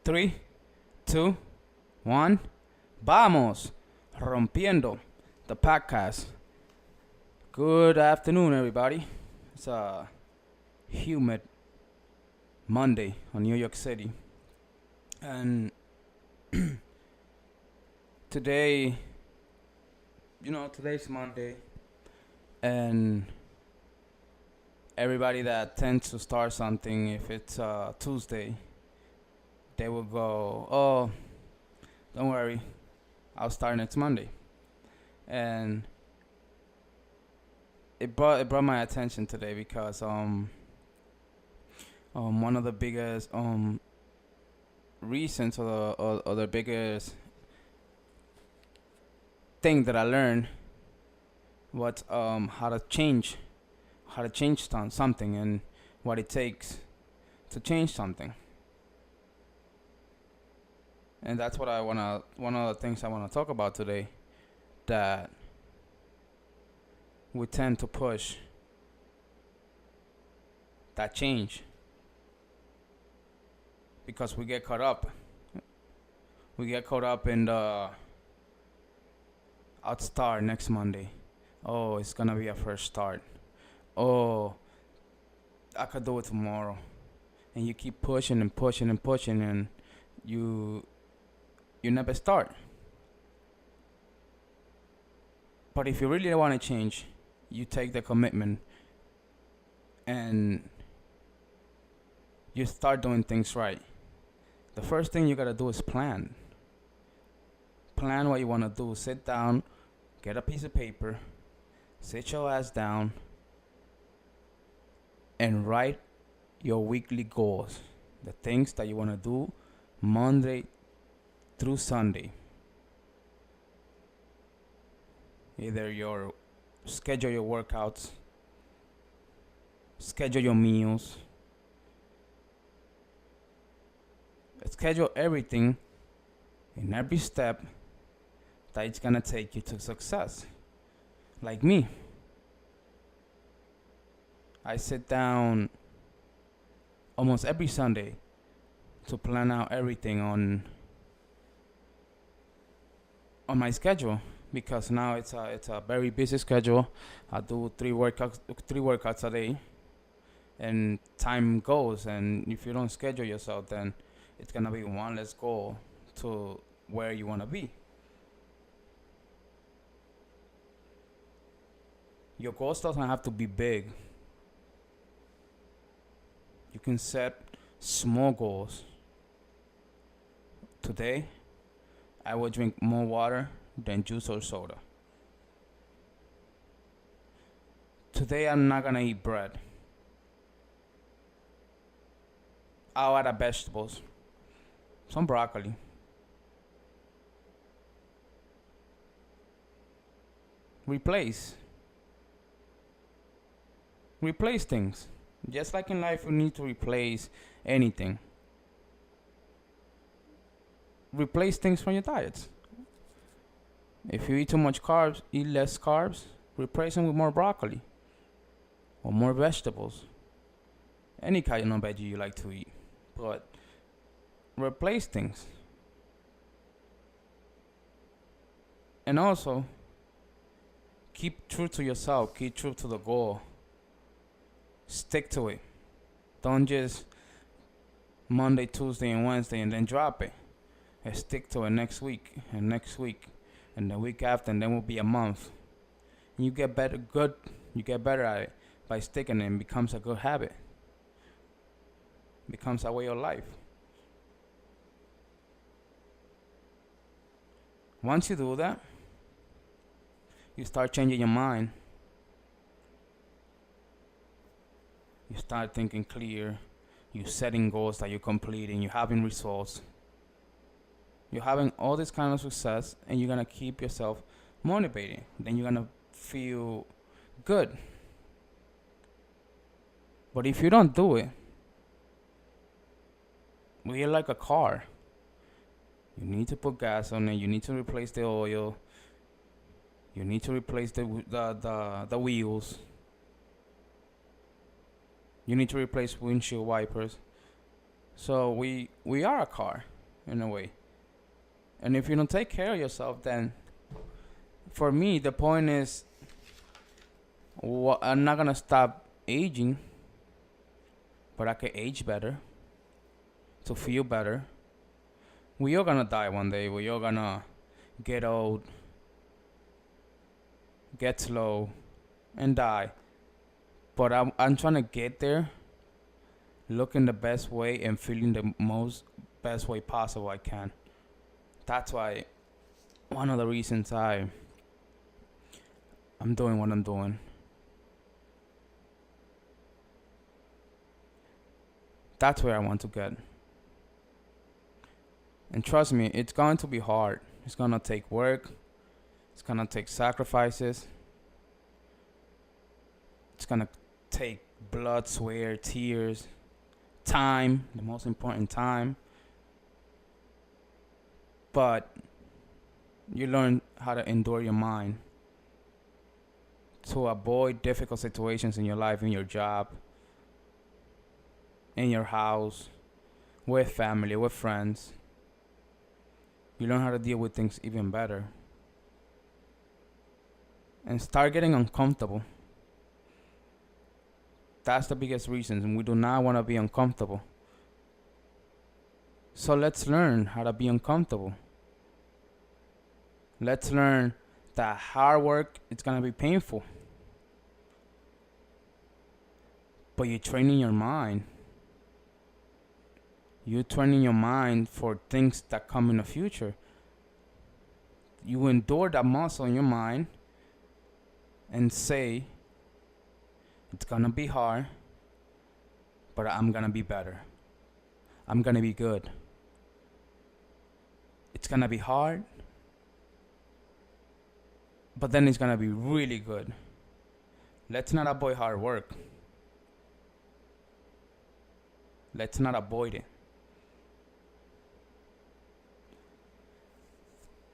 Three, two, one. Vamos. Rompiendo, the podcast. Good afternoon, everybody. It's a humid Monday on New York City. And today, today's Monday. And everybody that tends to start something, if it's Tuesday, they will go, oh, don't worry, I'll start next Monday. And it brought my attention today because one of the biggest reasons or the biggest thing that I learned was how to change something and what it takes to change something. And that's what one of the things I wanna talk about today. That we tend to push that change because we get caught up. We get caught up in the I'll start next Monday. Oh, it's gonna be a fresh start. Oh, I could do it tomorrow. And you keep pushing and pushing and pushing, and you never start. But if you really want to change, you take the commitment and you start doing things right. The first thing you gotta do is plan. Plan what you wanna do. Sit down, get a piece of paper, sit your ass down, and write your weekly goals. The things that you wanna do Monday through Sunday. Either schedule your workouts, schedule your meals, schedule everything in every step that it's gonna take you to success. Like me, I sit down almost every Sunday to plan out everything on my schedule because now it's a very busy schedule. I do three workouts a day, and time goes. And if you don't schedule yourself, then it's gonna be one less goal to where you wanna be. Your goals doesn't have to be big. You can set small goals. Today, I will drink more water than juice or soda. Today, I'm not gonna eat bread. I'll add vegetables, some broccoli. Replace. Replace things. Just like in life, you need to replace anything. Replace things from your diets. If you eat too much carbs, eat less carbs. Replace them with more broccoli or more vegetables. Any kind of veggie you like to eat, but replace things. And also, keep true to yourself. Keep true to the goal. Stick to it. Don't just Monday, Tuesday, and Wednesday and then drop it. And stick to it next week and next week and the week after, and then will be a month. And you get better at it by sticking, and it becomes a good habit. It becomes a way of life. Once you do that, you start changing your mind. You start thinking clear. You're setting goals that you're completing. You're having results. You're having all this kind of success, and you're gonna keep yourself motivated. Then you're gonna feel good. But if you don't do it, we're like a car. You need to put gas on it. You need to replace the oil. You need to replace the wheels. You need to replace windshield wipers. So we are a car in a way. And if you don't take care of yourself, then for me the point is, I'm not gonna stop aging, but I can age better to feel better. We are gonna die one day. We are gonna get old, get slow, and die. But I'm trying to get there, looking the best way and feeling the most best way possible I can. That's why one of the reasons I'm doing what I'm doing. That's where I want to get. And trust me, it's going to be hard. It's gonna take work. It's gonna take sacrifices. It's gonna take blood, sweat, tears, time, the most important time. But you learn how to endure your mind to avoid difficult situations in your life, in your job, in your house, with family, with friends. You learn how to deal with things even better. And start getting uncomfortable. That's the biggest reason. And we do not want to be uncomfortable. So let's learn how to be uncomfortable. Let's learn that hard work is going to be painful. But you're training your mind. You're training your mind for things that come in the future. You endure that muscle in your mind and say, it's gonna be hard, but I'm gonna be better. I'm gonna be good. It's gonna be hard, but then it's gonna be really good. Let's not avoid hard work. Let's not avoid it.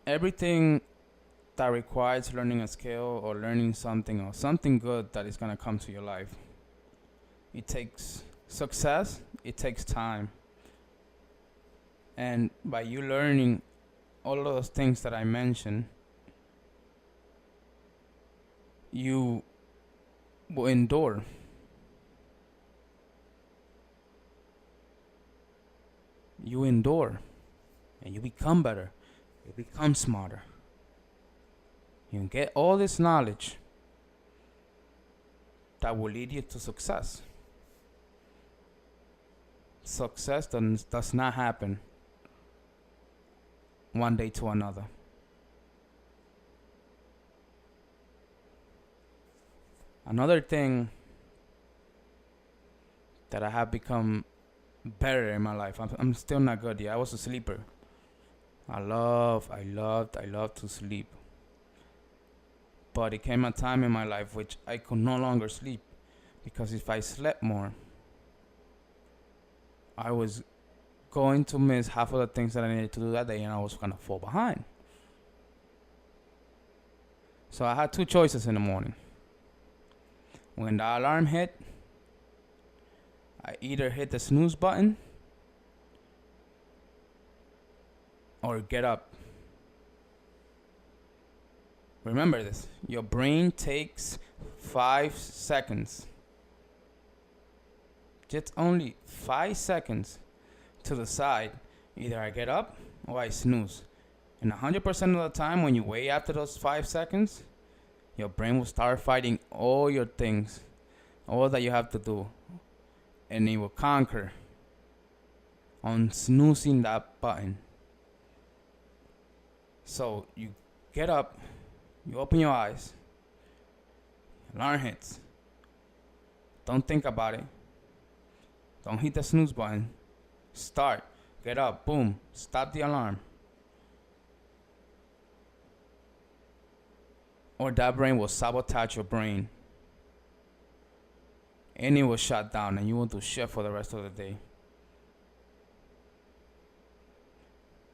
Everything that requires learning a skill or learning something or something good that is going to come to your life, it takes success, it takes time. And by you learning all of those things that I mentioned, you will endure. You endure and you become better. You become smarter. You get all this knowledge that will lead you to success. Success does not happen one day to another. Another thing that I have become better in my life. I'm still not good yet. I was a sleeper. I loved to sleep. But it came a time in my life which I could no longer sleep, because if I slept more, I was going to miss half of the things that I needed to do that day, and I was gonna fall behind. So I had two choices in the morning. When the alarm hit, I either hit the snooze button or get up. Remember this. Your brain takes 5 seconds. Just only 5 seconds to decide either I get up or I snooze. And 100% of the time when you wait after those 5 seconds, your brain will start fighting all your things, all that you have to do. And it will conquer on snoozing that button. So you get up, you open your eyes, alarm hits. Don't think about it. Don't hit the snooze button. Start, get up, boom, stop the alarm. Or that brain will sabotage your brain. And it will shut down and you will do shit for the rest of the day.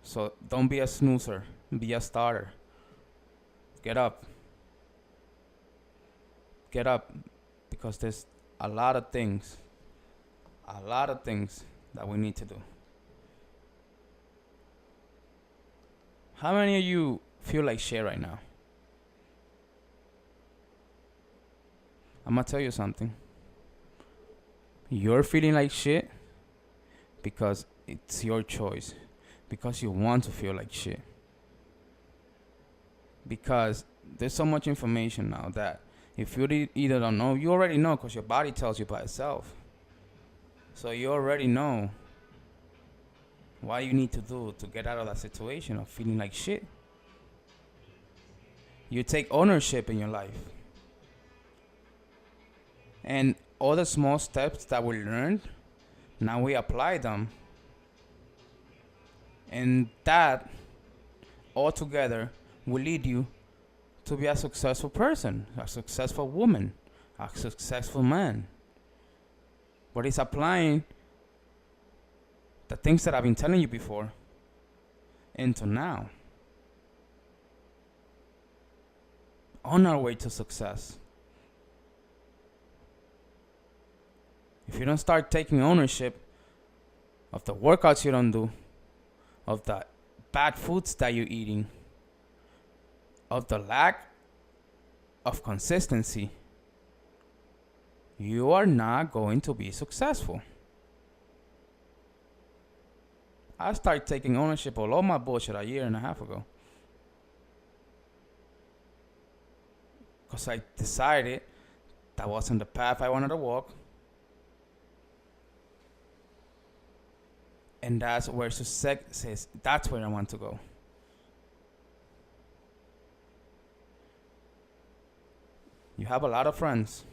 So don't be a snoozer, be a starter. Get up. Get up, because there's a lot of things that we need to do. How many of you feel like shit right now? I'm gonna tell you something. You're feeling like shit because it's your choice. Because you want to feel like shit. Because there's so much information now that if you either don't know, you already know because your body tells you by itself. So you already know what you need to do to get out of that situation of feeling like shit. You take ownership in your life. And all the small steps that we learned, now we apply them. And that all together will lead you to be a successful person, a successful woman, a successful man. But it's applying the things that I've been telling you before into now. On our way to success. If you don't start taking ownership of the workouts you don't do, of the bad foods that you're eating, of the lack of consistency, you are not going to be successful. I started taking ownership of all my bullshit a year and a half ago. Because I decided that wasn't the path I wanted to walk. And that's where success says, that's where I want to go. You have a lot of friends.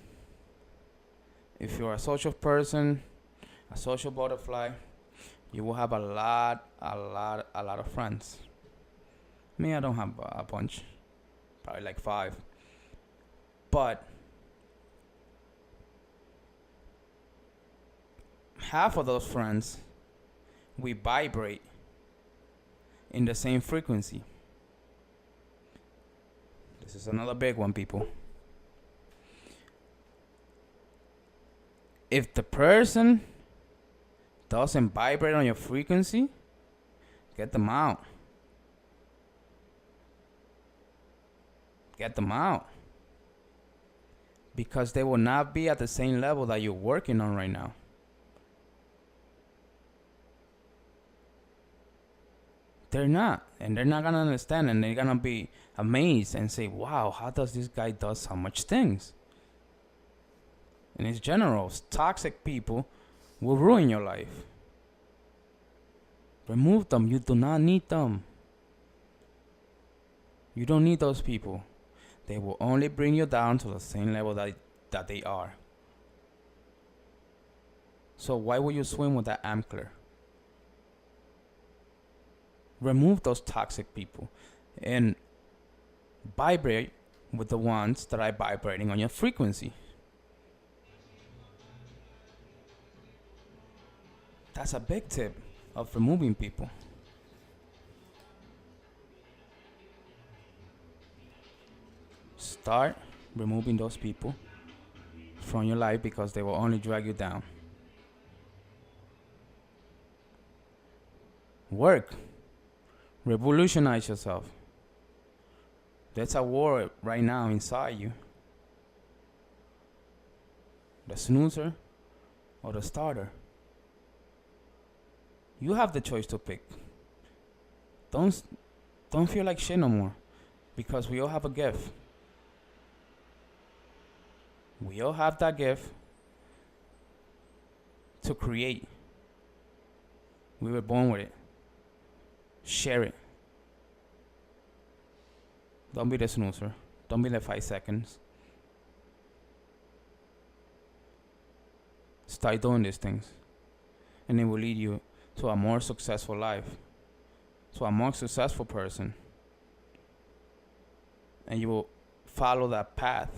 If you're a social person, a social butterfly, you will have a lot of friends. Me, I don't have a bunch. Probably like 5. But half of those friends, we vibrate in the same frequency. This is another big one, people. If the person doesn't vibrate on your frequency, get them out. Get them out. Because they will not be at the same level that you're working on right now. They're not. And they're not going to understand. And they're going to be amazed and say, wow, how does this guy do so much things? And it's general. Toxic people will ruin your life. Remove them. You do not need them. You don't need those people. They will only bring you down to the same level that they are. So why would you swim with that ankler? Remove those toxic people and vibrate with the ones that are vibrating on your frequency. That's a big tip of removing people. Start removing those people from your life because they will only drag you down. Work. Revolutionize yourself. There's a war right now inside you. The snoozer or the starter. You have the choice to pick. Don't feel like shit no more. Because we all have a gift. We all have that gift to create. We were born with it. Share it. Don't be the snoozer. Don't be the 5 seconds. Start doing these things. And it will lead you to a more successful life. To a more successful person. And you will follow that path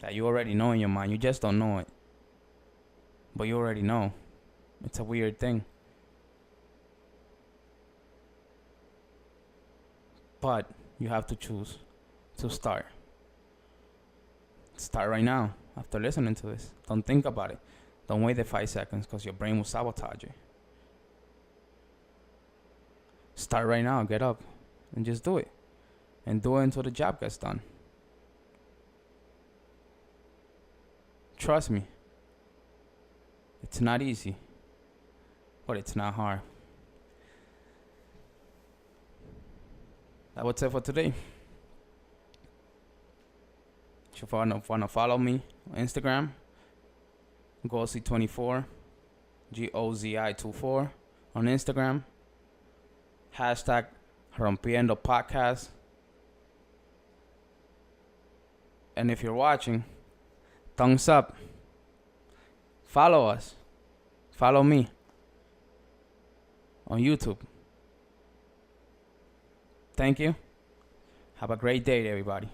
that you already know in your mind. You just don't know it. But you already know. It's a weird thing. But you have to choose to start. Start right now after listening to this. Don't think about it. Don't wait the 5 seconds because your brain will sabotage you. Start right now. Get up and just do it. And do it until the job gets done. Trust me. It's not easy. But it's not hard. That was it for today. If you want to follow me on Instagram, Gozi24, GOZI24 on Instagram. Hashtag Rompiendo Podcast. And if you're watching, thumbs up. Follow us. Follow me on YouTube. Thank you. Have a great day, everybody.